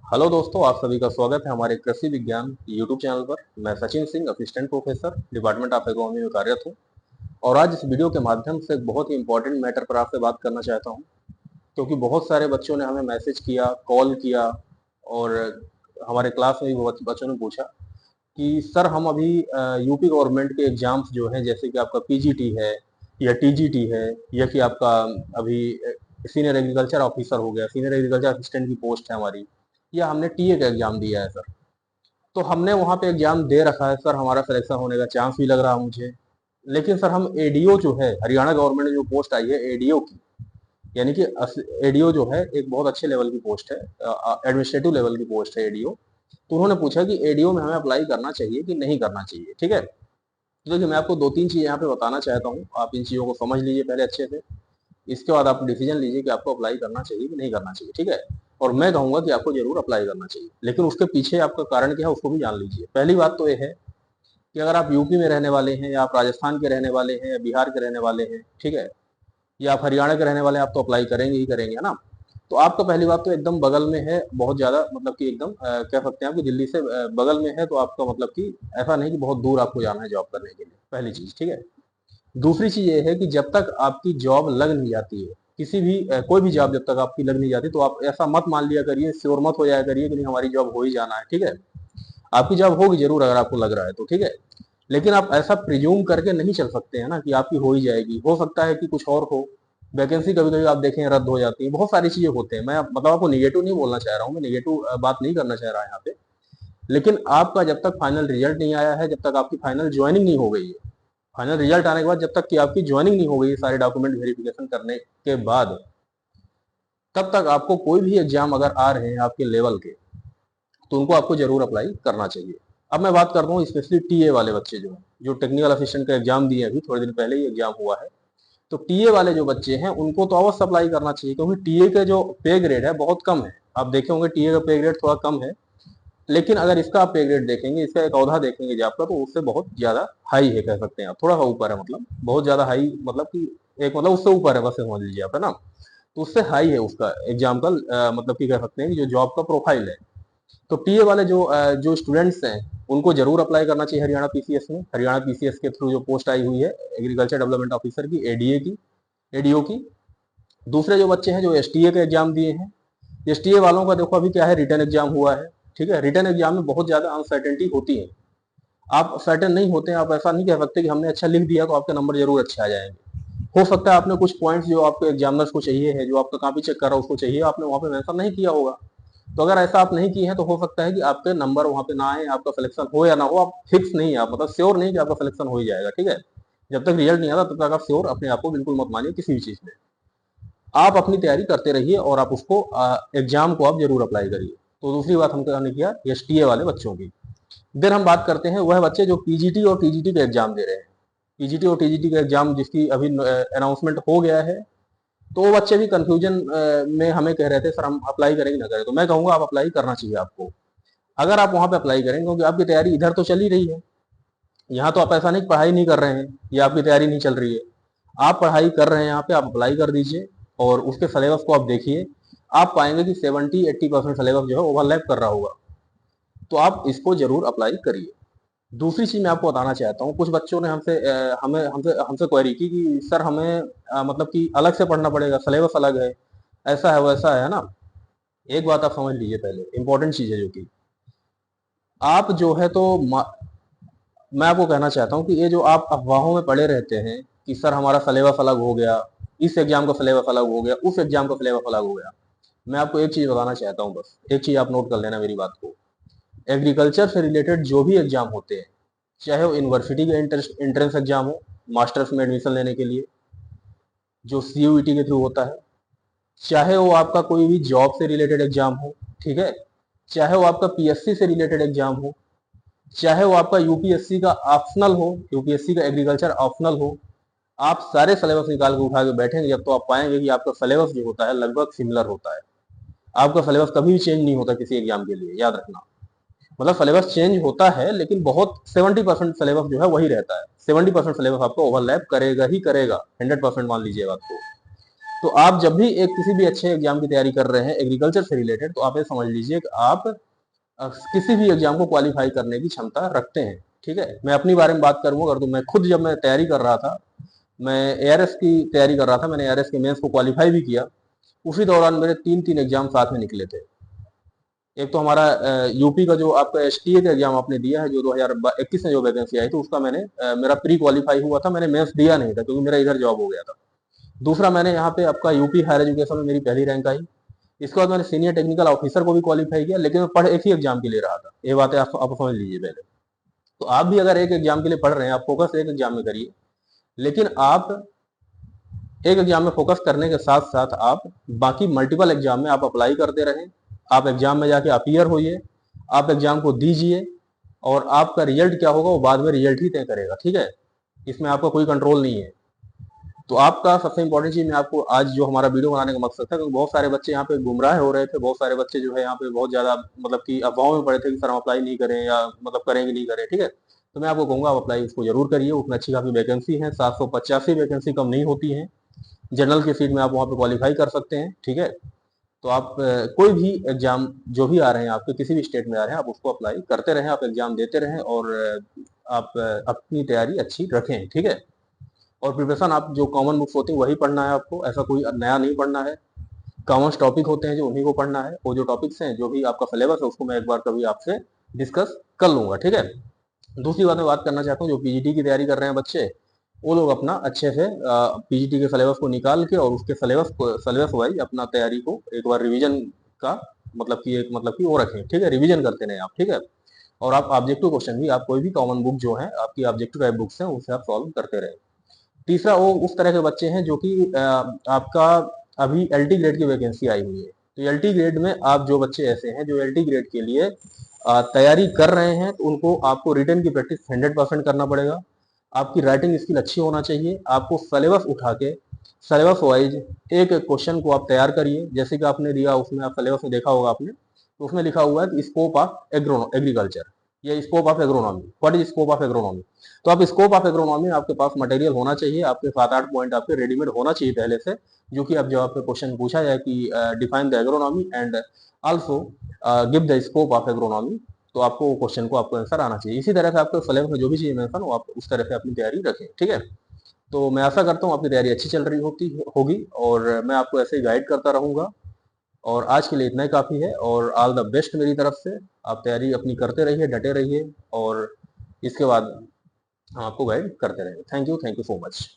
Hello दोस्तों, आप सभी का स्वागत है हमारे कृषि विज्ञान यूट्यूब चैनल पर। मैं Sachin Singh, assistant professor, department of agronomy में कार्यरत हूँ। और आज इस वीडियो के माध्यम से एक बहुत ही इंपॉर्टेंट मैटर पर आपसे बात करना चाहता हूँ, क्योंकि बहुत सारे बच्चों ने हमें मैसेज किया, कॉल किया, और हमारे क्लास में भी बहुत बच्चों ने पूछा कि सर हम अभी यूपी गवर्नमेंट के एग्जाम्स जो हैं, जैसे कि आपका पीजीटी है या टीजीटी है, या कि आपका अभी सीनियर एग्रीकल्चर ऑफिसर हो गया, सीनियर एग्रीकल्चर असिस्टेंट की पोस्ट है हमारी, या हमने टीए का एग्जाम दिया है सर, तो हमने वहाँ पे एग्जाम दे रखा है सर, हमारा सिलेक्शन होने का चांस भी लग रहा है मुझे। लेकिन सर हम एडीओ जो है, हरियाणा गवर्नमेंट ने जो पोस्ट आई है एडीओ की, यानी कि एडीओ जो है एक बहुत अच्छे लेवल की पोस्ट है, एडमिनिस्ट्रेटिव लेवल की पोस्ट है एडीओ। तो उन्होंने पूछा कि एडीओ में हमें अप्लाई करना चाहिए कि नहीं करना चाहिए। ठीक है, तो देखिए मैं आपको दो तीन चीज़ यहाँ पे बताना चाहता हूँ, आप इन चीज़ों को समझ लीजिए पहले अच्छे से। इसके बाद आप डिसीजन लीजिए कि आपको अप्लाई करना चाहिए कि नहीं करना चाहिए। ठीक है, और मैं कहूँगा कि आपको जरूर अप्लाई करना चाहिए, लेकिन उसके पीछे आपका कारण क्या है उसको भी जान लीजिए। पहली बात तो ये है कि अगर आप यूपी में रहने वाले हैं, या आप राजस्थान के रहने वाले हैं, या बिहार के रहने वाले हैं, ठीक है, या आप हरियाणा के रहने वाले हैं, आप तो अप्लाई करेंगे ही करेंगे, है ना। तो आपका पहली बात तो एकदम बगल में है, बहुत ज़्यादा, मतलब कि एकदम कह सकते हैं आप कि दिल्ली से बगल में है, तो आपका मतलब कि ऐसा नहीं कि बहुत दूर आपको जाना है जॉब करने के लिए, पहली चीज़। ठीक है, दूसरी चीज़ ये है कि जब तक आपकी जॉब लग नहीं जाती है, किसी भी कोई भी जॉब जब तक आपकी लग नहीं जाती, तो आप ऐसा मत मान लिया करिए, श्योर मत हो जाया करिए कि नहीं हमारी जॉब हो ही जाना है। ठीक है, आपकी जॉब होगी जरूर अगर आपको लग रहा है तो, ठीक है। लेकिन आप ऐसा प्रिज्यूम करके नहीं चल सकते हैं ना कि आपकी हो ही जाएगी, हो सकता है कि कुछ और हो। वैकेंसी कभी कभी आप देखें रद्द हो जाती है, बहुत सारी चीजें होते हैं। मैं मतलब आपको निगेटिव नहीं बोलना चाह रहा हूँ, मैं निगेटिव बात नहीं करना चाह रहा यहाँ पे। लेकिन आपका जब तक फाइनल रिजल्ट नहीं आया है, जब तक आपकी फाइनल ज्वाइनिंग नहीं हो गई है, फाइनल रिजल्ट आने के बाद जब तक कि आपकी ज्वाइनिंग नहीं हो गई सारे डॉक्यूमेंट वेरिफिकेशन करने के बाद, तब तक आपको कोई भी एग्जाम अगर आ रहे हैं आपके लेवल के, तो उनको आपको जरूर अप्लाई करना चाहिए। अब मैं बात करता हूँ स्पेशली टीए वाले बच्चे जो हैं, जो टेक्निकल असिस्टेंट का एग्जाम दिए, अभी थोड़े दिन पहले ही एग्जाम हुआ है। तो टीए वाले जो बच्चे हैं उनको तो अवश्य अप्लाई करना चाहिए, क्योंकि टीए का जो पे ग्रेड है बहुत कम है। आप देखे होंगे टीए का पे ग्रेड थोड़ा कम है, लेकिन अगर इसका आप पे ग्रेड देखेंगे, इसका एक औधा देखेंगे जॉब का, तो उससे बहुत ज्यादा हाई है, कह सकते हैं आप, थोड़ा सा ऊपर है, मतलब बहुत ज्यादा हाई, मतलब कि एक मतलब उससे ऊपर है, बस समझ लीजिए आप, है ना। तो उससे हाई है उसका एग्जाम का, मतलब कि कह सकते हैं कि जो जॉब का प्रोफाइल है। तो टीए वाले जो स्टूडेंट्स हैं, उनको जरूर अप्लाई करना चाहिए हरियाणा पीसीएस में। हरियाणा पीसीएस के थ्रू जो पोस्ट आई हुई है एग्रीकल्चर डेवलपमेंट ऑफिसर की, एडीए की, एडीओ की। दूसरे जो बच्चे हैं जो एसटीए का एग्जाम दिए हैं, एसटीए वालों का देखो अभी क्या है, रिटर्न एग्जाम हुआ है। ठीक है, रिटर्न एग्जाम में बहुत ज्यादा अनसर्टेनिटी होती है, आप सर्टेन नहीं होते हैं। आप ऐसा नहीं कह सकते कि हमने अच्छा लिख दिया तो आपके नंबर जरूर अच्छे आ जाएंगे। हो सकता है आपने कुछ पॉइंट्स जो आपको एग्जामिनर्स को चाहिए है, जो आपका कॉपी चेक कर रहा है उसको चाहिए, आपने वहां पे मेंशन नहीं किया होगा। तो अगर ऐसा आप नहीं किए हैं तो हो सकता है कि आपके नंबर वहां पे ना आए, आपका सिलेक्शन हो या ना हो, आप फिक्स नहीं है, आप मतलब श्योर नहीं कि आपका सिलेक्शन हो ही जाएगा। ठीक है, जब तक रिजल्ट नहीं आता तब तक आप श्योर अपने आप को बिल्कुल मत मानिए किसी भी चीज में। आप अपनी तैयारी करते रहिए और आप उसको एग्जाम को आप जरूर अप्लाई करिए। तो दूसरी बात हमने किया एसटीए वाले बच्चों की। फिर हम बात करते हैं वह बच्चे जो पीजीटी और टीजीटी का एग्जाम दे रहे हैं। पीजीटी और टीजीटी का एग्जाम जिसकी अभी अनाउंसमेंट हो गया है, तो वो बच्चे भी कंफ्यूजन में हमें कह रहे थे सर हम अप्लाई करेंगे ना करें। तो मैं कहूंगा आप अप्लाई करना चाहिए आपको, अगर आप वहां पे अप्लाई करेंगे, क्योंकि आपकी तैयारी इधर तो चल ही रही है। यहाँ तो आप ऐसा नहीं पढ़ाई नहीं कर रहे हैं या आपकी तैयारी नहीं चल रही है, आप पढ़ाई कर रहे हैं यहाँ पे, आप अप्लाई कर दीजिए और उसके सिलेबस को आप देखिए। आप पाएंगे कि 70-80% सिलेबस जो है ओवरलैप कर रहा होगा, तो आप इसको जरूर अप्लाई करिए। दूसरी चीज मैं आपको बताना चाहता हूँ, कुछ बच्चों ने हमसे हमें हमसे हमसे क्वेरी की कि सर हमें मतलब कि अलग से पढ़ना पड़ेगा, सिलेबस अलग है, ऐसा है वैसा है ना। एक बात आप समझ लीजिए, पहले इंपॉर्टेंट चीज है जो कि आप जो है तो मैं आपको कहना चाहता हूँ कि ये जो आप अफवाहों में पड़े रहते हैं कि सर हमारा सिलेबस अलग हो गया, इस एग्जाम का सिलेबस अलग हो गया, उस एग्जाम का सिलेबस अलग हो गया। मैं आपको एक चीज बताना चाहता हूँ, बस एक चीज आप नोट कर लेना मेरी बात को। एग्रीकल्चर से रिलेटेड जो भी एग्जाम होते हैं, चाहे वो यूनिवर्सिटी का एंट्रेंस एग्जाम हो मास्टर्स में एडमिशन लेने के लिए, जो सीयूईटी के थ्रू होता है, चाहे वो आपका कोई भी जॉब से रिलेटेड एग्जाम हो, ठीक है, चाहे वो आपका पीएससी से रिलेटेड एग्जाम हो, चाहे वो आपका यूपीएससी का ऑप्शनल हो, यूपीएससी का एग्रीकल्चर ऑप्शनल हो, आप सारे सिलेबस निकाल के उठा के बैठेंगे जब, तो आप पाएंगे कि आपका सिलेबस जो होता है लगभग सिमिलर होता है। आपका सिलेबस कभी भी चेंज नहीं होता किसी एग्जाम के लिए, याद रखना। मतलब सिलेबस चेंज होता है लेकिन बहुत 70% सिलेबस जो है वही रहता है, 70% सिलेबस आपको ओवरलैप करेगा ही करेगा, 100% मान लीजिए बात को। तो आप जब भी एक किसी भी अच्छे एग्जाम की तैयारी कर रहे हैं एग्रीकल्चर से रिलेटेड, तो आप ये समझ लीजिए कि आप किसी भी एग्जाम को क्वालिफाई करने की क्षमता रखते हैं। ठीक है, मैं अपनी बारे में बात करूंगा अगर, तो मैं खुद जब मैं तैयारी कर रहा था, मैं एआरएस की तैयारी कर रहा था, मैंने एआरएस के मेंस को क्वालिफाई भी किया। उसी दौरान मेरे 3 एग्जाम साथ में निकले थे। एक तो हमारा यूपी का जो आपका एसटीए का एग्जाम आपने दिया है, जो 2021 में जो वैकेंसी आई थी, उसका मेरा प्री क्वालिफाई हुआ था, मैंने मेंस दिया नहीं था क्योंकि मेरा इधर जॉब हो गया था। दूसरा, मैंने यहाँ पे आपका यूपी हायर एजुकेशन में मेरी पहली रैंक आई। इसके बाद मैंने सीनियर टेक्निकल ऑफिसर को भी क्वालिफाई किया, लेकिन मैं पढ़ एक ही एग्जाम के लिए रहा था। ये बातें आप समझ लीजिए पहले। तो आप भी अगर एक एग्जाम के लिए पढ़ रहे हैं, आप फोकस एक एग्जाम में करिए, लेकिन आप एक एग्जाम में फोकस करने के साथ साथ आप बाकी मल्टीपल एग्जाम में आप अप्लाई करते रहें। आप एग्जाम में जाके अपीयर होइए, आप एग्जाम को दीजिए, और आपका रिजल्ट क्या होगा वो बाद में रिजल्ट ही तय करेगा। ठीक है, इसमें आपका कोई कंट्रोल नहीं है। तो आपका सबसे इंपॉर्टेंट चीज मैं आपको आज जो हमारा वीडियो बनाने का मकसद था, क्योंकि बहुत सारे बच्चे यहाँ पे गुमराह हो रहे थे, बहुत सारे बच्चे जो है यहाँ पे बहुत ज्यादा मतलब कि अफवाहों में पड़े थे कि सर हम अप्लाई नहीं करें या मतलब करेंगे नहीं करें। ठीक है, तो मैं आपको कहूंगा आप अप्लाई उसको जरूर करिए, उसमें अच्छी खासी वैकेंसी है, 785 वैकेंसी कम नहीं होती है। जनरल की सीट में आप वहाँ पे क्वालिफाई कर सकते हैं। ठीक है, तो आप कोई भी एग्जाम जो भी आ रहे हैं आपके किसी भी स्टेट में आ रहे हैं, आप उसको अप्लाई करते रहें, आप एग्जाम देते रहें, और आप अपनी तैयारी अच्छी रखें। ठीक है, और प्रिपरेशन आप जो कॉमन बुक्स होती हैं वही पढ़ना है आपको, ऐसा कोई नया नहीं पढ़ना है। कॉमन टॉपिक होते हैं जो उन्हीं को पढ़ना है। वो जो टॉपिक्स हैं, जो भी आपका सिलेबस है, उसको मैं एक बार कभी आपसे डिस्कस कर लूंगा। ठीक है, दूसरी बात मैं बात करना चाहता हूँ, जो पीजीटी की तैयारी कर रहे हैं बच्चे, वो लोग अपना अच्छे से पीजीटी के सिलेबस को निकाल के और उसके सिलेबस वाइज अपना तैयारी को एक बार रिवीजन का मतलब कि वो रखें। ठीक है, रिवीजन करते रहे आप। ठीक है, और आप ऑब्जेक्टिव क्वेश्चन भी, आप कोई भी कॉमन बुक जो है आपकी ऑब्जेक्टिव टाइप बुक्स हैं, उसे आप सॉल्व करते रहे। तीसरा, वो उस तरह के बच्चे हैं जो कि आपका अभी एलटी ग्रेड की वैकेंसी आई हुई है। तो एलटी ग्रेड में आप जो बच्चे ऐसे हैं जो एलटी ग्रेड के लिए तैयारी कर रहे हैं, तो उनको आपको रिटर्न की प्रैक्टिस 100% करना पड़ेगा। आपकी राइटिंग स्किल अच्छी होना चाहिए। आपको सिलेबस उठा के सिलेबस वाइज एक क्वेश्चन को आप तैयार करिए। जैसे कि आपने दिया, उसमें आप सिलेबस में देखा होगा आपने, तो उसमें लिखा हुआ है कि स्कोप ऑफ एग्रीकल्चर या scope of agronomy. What is scope of agronomy? तो आप स्कोप ऑफ एग्रोनॉमी, आपके पास मटेरियल होना चाहिए, आपके 7-8 पॉइंट आपके रेडीमेड होना चाहिए पहले से, जो कि अब जब आपसे क्वेश्चन पूछा जाए कि define the agronomy and also give the scope of agronomy, तो आपको क्वेश्चन को आपको आंसर आना चाहिए। इसी तरह से आपको सिलेबस में जो भी चीजें मेंशन हो, आप उस तरह से अपनी तैयारी रखें। ठीक है, तो मैं आशा करता हूँ आपकी तैयारी अच्छी चल रही होगी, और मैं आपको ऐसे ही गाइड करता रहूंगा। और आज के लिए इतना ही काफी है, और ऑल द बेस्ट मेरी तरफ से। आप तैयारी अपनी करते रहिए, डटे रहिए, और इसके बाद हम आपको गाइड करते रहेंगे। Thank you so much.